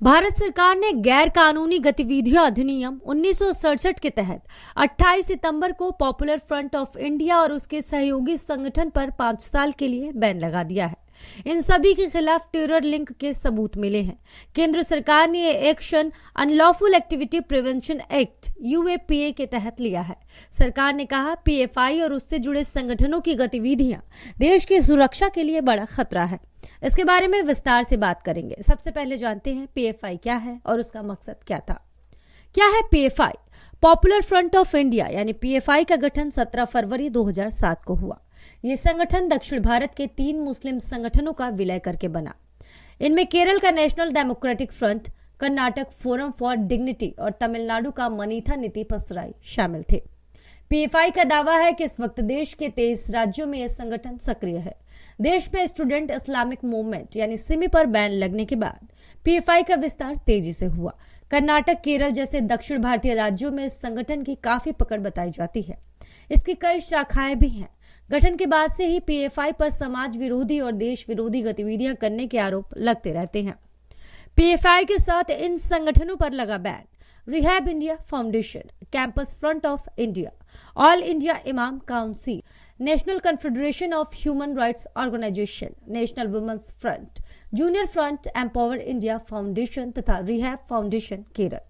भारत सरकार ने गैर कानूनी गतिविधियां अधिनियम 1967 के तहत 28 सितंबर को पॉपुलर फ्रंट ऑफ इंडिया और उसके सहयोगी संगठन पर 5 साल के लिए बैन लगा दिया है। इन सभी के खिलाफ टेरर लिंक के सबूत मिले हैं। केंद्र सरकार ने ये action unlawful activity prevention act UAPA के तहत लिया है। सरकार ने कहा पीएफआई और उससे जुड़े संगठनों की गतिविधियां देश की सुरक्षा के लिए बड़ा खतरा है। इसके बारे में विस्तार से बात करेंगे। सबसे पहले जानते हैं पीएफआई क्या है और उसका मकसद क्या था। क्या है PFI? Popular front of India यानी पीएफआई का गठन 17 फरवरी 2007 को हुआ। ये संगठन दक्षिण भारत के 3 मुस्लिम संगठनों का विलय करके बना। इनमें केरल का national democratic front, Karnataka forum for dignity और तमिलनाडु का मनीथा नीति पसराई शामिल थे। पीएफआई का दावा है कि इस वक्त देश के 23 राज्यों में यह संगठन सक्रिय है। देश में स्टूडेंट इस्लामिक मूवमेंट यानी सिमी पर बैन लगने के बाद पीएफआई का विस्तार तेजी से हुआ। कर्नाटक, केरल जैसे दक्षिण भारतीय राज्यों में इस संगठन की काफी पकड़ बताई जाती है। इसकी कई शाखाएं भी हैं। गठन के बाद से ही पीएफआई पर समाज विरोधी और देश विरोधी गतिविधियां करने के आरोप लगते रहते हैं। पीएफआई के साथ इन संगठनों पर लगा ban rehab India foundation, campus front of India, all India imam council, national confederation of human rights organisation, national women's front, junior front, empower India foundation तथा रिहैब फाउंडेशन केरल।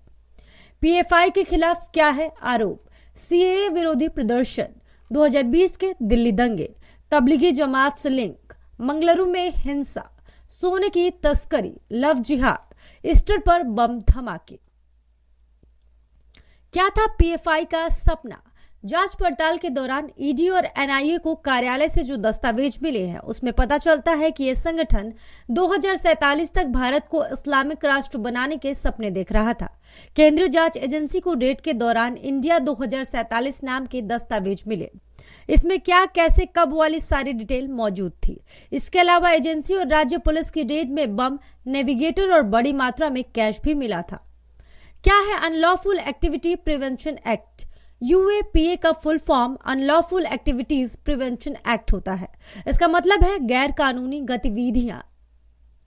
पीएफआई के खिलाफ क्या है आरोप? सीएए विरोधी प्रदर्शन, 2020 के दिल्ली दंगे, तबलीगी जमात से लिंक, मंगलुरु में हिंसा, सोने की तस्करी, लव जिहाद, ईस्टर पर बम धमाके। क्या था पीएफआई का सपना? जांच पड़ताल के दौरान ईडी और एनआईए को कार्यालय से जो दस्तावेज मिले हैं उसमें पता चलता है कि यह संगठन 2047 तक भारत को इस्लामिक राष्ट्र बनाने के सपने देख रहा था। केंद्रीय जांच एजेंसी को रेड के दौरान इंडिया 2047 नाम के दस्तावेज मिले। इसमें क्या, कैसे, कब वाली सारी डिटेल मौजूद थी। इसके अलावा एजेंसी और राज्य पुलिस की रेड में बम, नेविगेटर और बड़ी मात्रा में कैश भी मिला था। क्या है unlawful activity prevention act? UAPA का full form unlawful activities prevention act होता है। इसका मतलब है गैर कानूनी गतिविधियां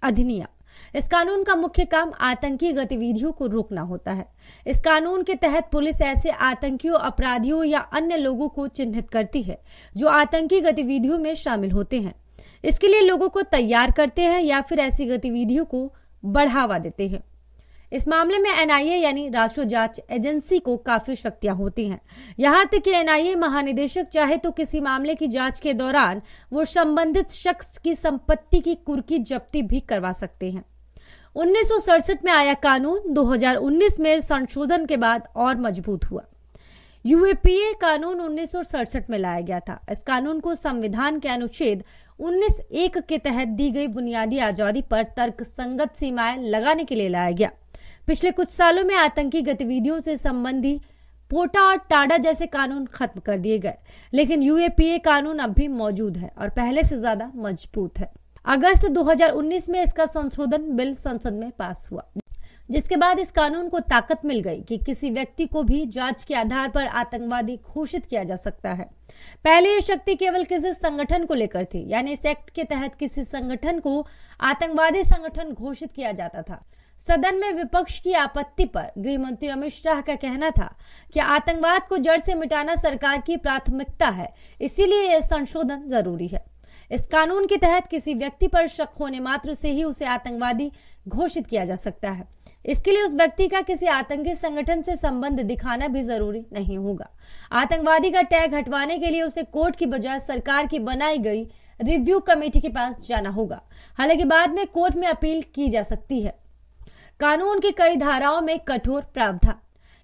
अधिनियम। इस कानून का मुख्य काम आतंकी गतिविधियों को रोकना होता है। इस कानून के तहत पुलिस ऐसे आतंकियों, अपराधियों या अन्य लोगों को चिन्हित करती है जो आतंकी गतिविधियों में शामिल होते हैं। इसके लिए लोगों को तैयार करते हैं या फिर ऐसी गतिविधियों को बढ़ावा देते हैं। इस मामले में एनआईए यानी राष्ट्रीय जांच एजेंसी को काफी शक्तियां होती हैं। यहां तक कि एनआईए महानिदेशक चाहे तो किसी मामले की जांच के दौरान वो संबंधित शख्स की संपत्ति की कुर्की जब्ती भी करवा सकते हैं। 1967 में आया कानून 2019 में संशोधन के बाद और मजबूत हुआ। यूएपीए कानून 1967 में लाया गया था। इस कानून को संविधान के अनुच्छेद 19(1) के तहत दी गई बुनियादी आजादी पर तर्कसंगत सीमाएं लगाने के लिए लाया गया। पिछले कुछ सालों में आतंकी गतिविधियों से संबंधी पोटा और टाडा जैसे कानून खत्म कर दिए गए, लेकिन यूएपीए कानून अब भी मौजूद है और पहले से ज्यादा मजबूत है। अगस्त 2019 में इसका संशोधन बिल संसद में पास हुआ, जिसके बाद इस कानून को ताकत मिल गई कि किसी व्यक्ति को भी जांच के आधार पर आतंकवादी घोषित किया जा सकता है। पहले ये शक्ति केवल किसी संगठन को लेकर थी, यानी इस एक्ट के तहत किसी संगठन को आतंकवादी संगठन घोषित किया जाता था। सदन में विपक्ष की आपत्ति पर गृह मंत्री अमित शाह का कहना था कि आतंकवाद को जड़ से मिटाना सरकार की प्राथमिकता है, इसीलिए यह संशोधन जरूरी है। इस कानून के तहत किसी व्यक्ति पर शक होने मात्र से ही उसे आतंकवादी घोषित किया जा सकता है। इसके लिए उस व्यक्ति का किसी आतंकी संगठन से संबंध दिखाना भी जरूरी नहीं होगा। आतंकवादी का टैग हटवाने के लिए उसे कोर्ट की बजाय सरकार की बनाई गई रिव्यू कमेटी के पास जाना होगा। हालांकि बाद में कोर्ट में अपील की जा सकती है। कानून की कई धाराओं में कठोर प्रावधान।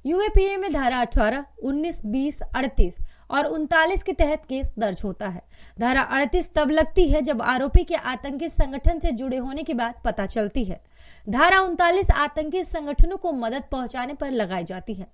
यूएपीए में धारा 18, 19, 20, 38 और 39 के तहत केस दर्ज होता है। धारा 38 तब लगती है जब आरोपी के आतंकी संगठन से जुड़े होने की बात पता चलती है। धारा 39 आतंकी संगठनों को मदद पहुंचाने पर लगाई जाती है।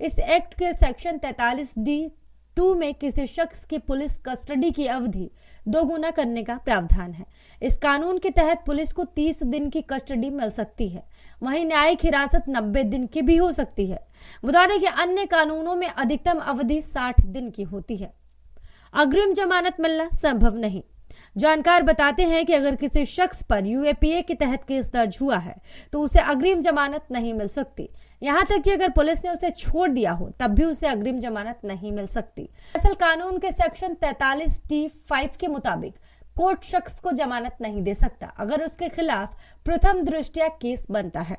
इस एक्ट के सेक्शन 43D(2) में किसी शख्स की पुलिस कस्टडी की अवधि 2 गुना करने का प्रावधान है। इस कानून के तहत पुलिस को 30 दिन की कस्टडी मिल सकती है। वहीं न्यायिक हिरासत 90 दिन की भी हो सकती है। बता दें कि अन्य कानूनों में अधिकतम अवधि 60 दिन की होती है। अग्रिम जमानत मिलना संभव नहीं। जानकार बताते हैं कि अगर किसी शख्स पर यूएपीए के तहत केस दर्ज हुआ है तो उसे अग्रिम जमानत नहीं मिल सकती। यहाँ तक कि अगर पुलिस ने उसे छोड़ दिया हो तब भी उसे अग्रिम जमानत नहीं मिल सकती। दरअसल कानून के सेक्शन 43(t)(5) के मुताबिक कोर्ट शख्स को जमानत नहीं दे सकता अगर उसके खिलाफ प्रथम दृष्टया केस बनता है।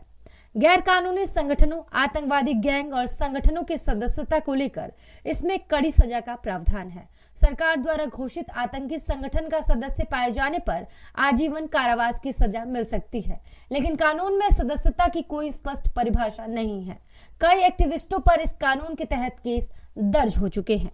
गैर कानूनी संगठनों, आतंकवादी गैंग और संगठनों की सदस्यता को लेकर इसमें कड़ी सजा का प्रावधान है। सरकार द्वारा घोषित आतंकी संगठन का सदस्य पाए जाने पर आजीवन कारावास की सजा मिल सकती है, लेकिन कानून में सदस्यता की कोई स्पष्ट परिभाषा नहीं है। कई एक्टिविस्टों पर इस कानून के तहत केस दर्ज हो चुके हैं।